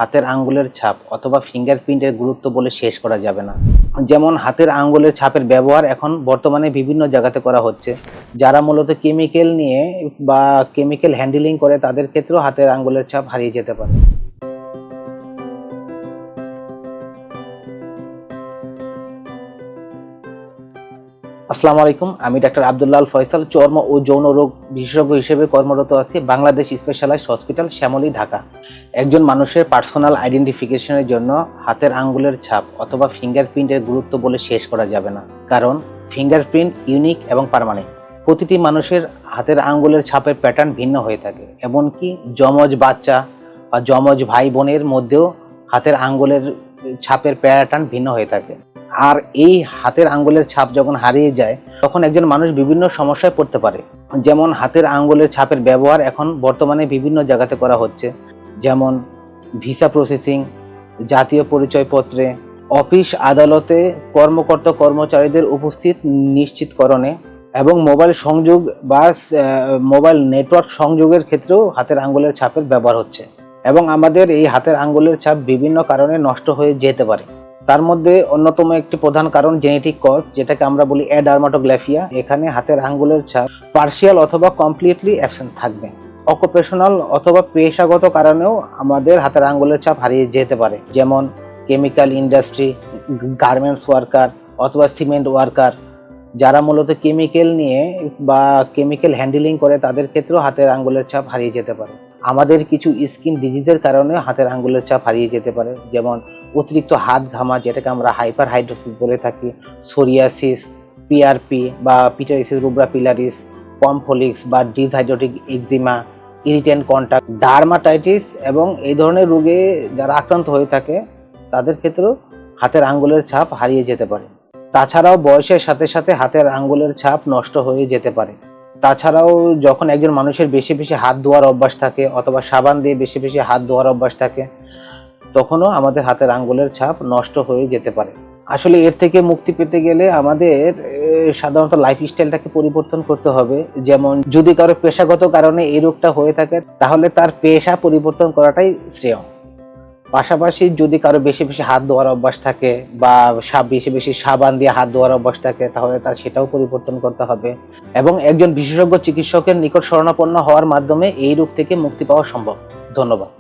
হাতের আঙ্গুলের ছাপ অথবা ফিঙ্গারপ্রিন্টের গুরুত্ব বলে শেষ করা যাবে না। যেমন হাতের আঙ্গুলের ছাপের ব্যবহার এখন বর্তমানে বিভিন্ন জায়গাতে করা হচ্ছে। যারা মূলত কেমিক্যাল নিয়ে বা কেমিক্যাল হ্যান্ডেলিং করে তাদের ক্ষেত্রেও হাতের আঙ্গুলের ছাপ হারিয়ে যেতে পারে। আসসালামু আলাইকুম, আমি ডাক্তার আব্দুল্লাহ আল ফয়সাল, চর্ম ও যৌন রোগ বিশেষজ্ঞ হিসেবে কর্মরত আছি বাংলাদেশ স্পেশালাইজড হসপিটাল, শ্যামলী, ঢাকা। একজন মানুষের পার্সোনাল আইডেন্টিফিকেশনের জন্য হাতের আঙ্গুলের ছাপ অথবা ফিঙ্গারপ্রিন্টের গুরুত্ব বলে শেষ করা যাবে না, কারণ ফিঙ্গারপ্রিন্ট ইউনিক এবং পার্মানেন্ট। প্রতিটি মানুষের হাতের আঙ্গুলের ছাপের প্যাটার্ন ভিন্ন হয়ে থাকে, এমনকি যমজ বাচ্চা বা যমজ ভাই বোনের মধ্যেও হাতের আঙ্গুলের ছাপের প্যাটার্ন ভিন্ন হয়ে থাকে। আর এই হাতের আঙ্গুলের ছাপ যখন হারিয়ে যায় তখন একজন মানুষ বিভিন্ন সমস্যায় পড়তে পারে। যেমন হাতের আঙ্গুলের ছাপের ব্যবহার এখন বর্তমানে বিভিন্ন জায়গাতে করা হচ্ছে, যেমন ভিসা প্রসেসিং, জাতীয় পরিচয়পত্রে, অফিস আদালতে কর্মকর্তা কর্মচারীদের উপস্থিত নিশ্চিতকরণে এবং মোবাইল সংযোগ বা মোবাইল নেটওয়ার্ক সংযোগের ক্ষেত্রেও হাতের আঙ্গুলের ছাপের ব্যবহার হচ্ছে। এবং আমাদের এই হাতের আঙ্গুলের ছাপ বিভিন্ন কারণে নষ্ট হয়ে যেতে পারে। তার মধ্যে অন্যতম একটি প্রধান কারণ জেনেটিক কজ, যেটাকে আমরা বলি অ্যাডার্মাটোগ্লাফিয়া। এখানে হাতের আঙ্গুলের ছাপ পার্শিয়াল অথবা কমপ্লিটলি অ্যাবসেন্ট থাকবে। অকুপেশনাল অথবা পেশাগত কারণেও আমাদের হাতের আঙ্গুলের ছাপ হারিয়ে যেতে পারে, যেমন কেমিক্যাল ইন্ডাস্ট্রি, গার্মেন্টস ওয়ার্কার অথবা সিমেন্ট ওয়ার্কার। যারা মূলত কেমিক্যাল নিয়ে বা কেমিক্যাল হ্যান্ডেলিং করে তাদের ক্ষেত্রেও হাতের আঙ্গুলের ছাপ হারিয়ে যেতে পারে। আমাদের কিছু স্কিন ডিজিজের কারণে হাতের আঙ্গুলের ছাপ হারিয়ে যেতে পারে, যেমন অতিরিক্ত হাত ঘামা, যেটাকে আমরা হাইপার হাইড্রোসিস বলে থাকি, সোরিয়াসিস, পিআরপি বা পিটারিসিস রুব্রা পিলারিস, পমফোলিক্স বা ডিসহাইড্রোটিক এক্সিমা, ইরিটেন্ট কন্টাক্ট, ডার্মাটাইটিস এবং এই ধরনের রোগে যারা আক্রান্ত হয়ে থাকে তাদের ক্ষেত্রেও হাতের আঙ্গুলের ছাপ হারিয়ে যেতে পারে। তাছাড়াও বয়সের সাথে সাথে হাতের আঙ্গুলের ছাপ নষ্ট হয়ে যেতে পারে। তাছাড়াও যখন একজন মানুষের বেশি বেশি হাত ধোয়ার অভ্যাস থাকে অথবা সাবান দিয়ে বেশি বেশি হাত ধোয়ার অভ্যাস থাকে, তখনও আমাদের হাতের আঙ্গুলের ছাপ নষ্ট হয়ে যেতে পারে। আসলে এর থেকে মুক্তি পেতে গেলে আমাদের সাধারণত লাইফস্টাইলটাকে পরিবর্তন করতে হবে। যেমন যদি কারো পেশাগত কারণে এই রোগটা হয়ে থাকে তাহলে তার পেশা পরিবর্তন করাটাই শ্রেয়। পাশাপাশি যদি কারো বেশি বেশি হাত ধোয়ার অভ্যাস থাকে বা বেশি বেশি সাবান দিয়ে হাত ধোয়ার অভ্যাস থাকে তাহলে তার সেটাও পরিবর্তন করতে হবে এবং একজন বিশেষজ্ঞ চিকিৎসকের নিকট শরণাপন্ন হওয়ার মাধ্যমে এই রোগ থেকে মুক্তি পাওয়া সম্ভব। ধন্যবাদ।